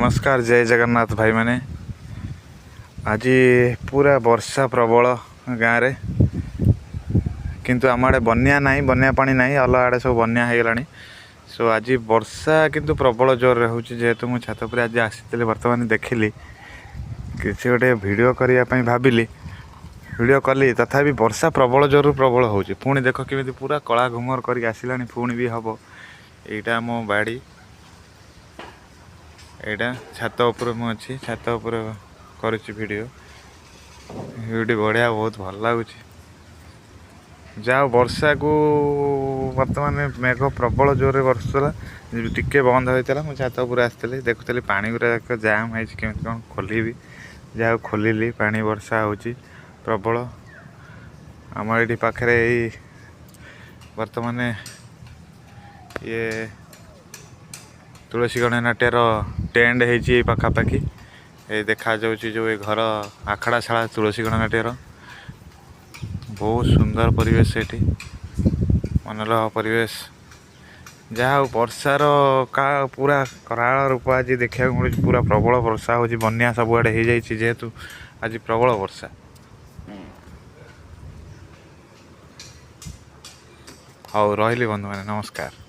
नमस्कार जय जगन्नाथ भाई मैंने आज पूरा वर्षा प्रबल गाँव रे किंतु आम आड़े बन्या ना बन्या पानी ना अलग आड़े सब बन्या हो गलानी। सो आज वर्षा किंतु प्रबल जोर रे होची जेहेतु मु छात पर आज आसी बर्तमान देखिली किसी गोटे वीडियो करने भाविली वीडियो कली तथापि वर्षा प्रबल जोर प्रबल होची। पुणी देख केमी पूरा कला घुमर कर आसला पुणी भी हम यहाँ मो बाड़ी यहाँ छात उपर मुझे छात उपर करुच्ची वीडियो बढ़िया बहुत भल लगुच। जाओ वर्षा को बर्तमान मेघ प्रबल जोर बरसुला टिके बंद होता मुझे छात उपर आसती देखुली पानी गुरा जाम होती केमी कौन खोलि जाओ खोलिली पानी वर्षा होची प्रबल आम ये पाखे बर्तमान ये तुलसी गणनाट्यर टेंट होती पाखापाखि ये देखा जाउची जो ये घर आखड़ा शाला तुलसी गणनाट्यर बहुत सुंदर परिवेश ये मनोरम परिवेश जहाँ वर्षार का पूरा कराल रूप आज देखा मिलूँ पूरा प्रबल वर्षा हो बन्या सबुआड़े हो जाए जेहेतु आज प्रबल वर्षा। हाँ रही बंधु मैंने नमस्कार।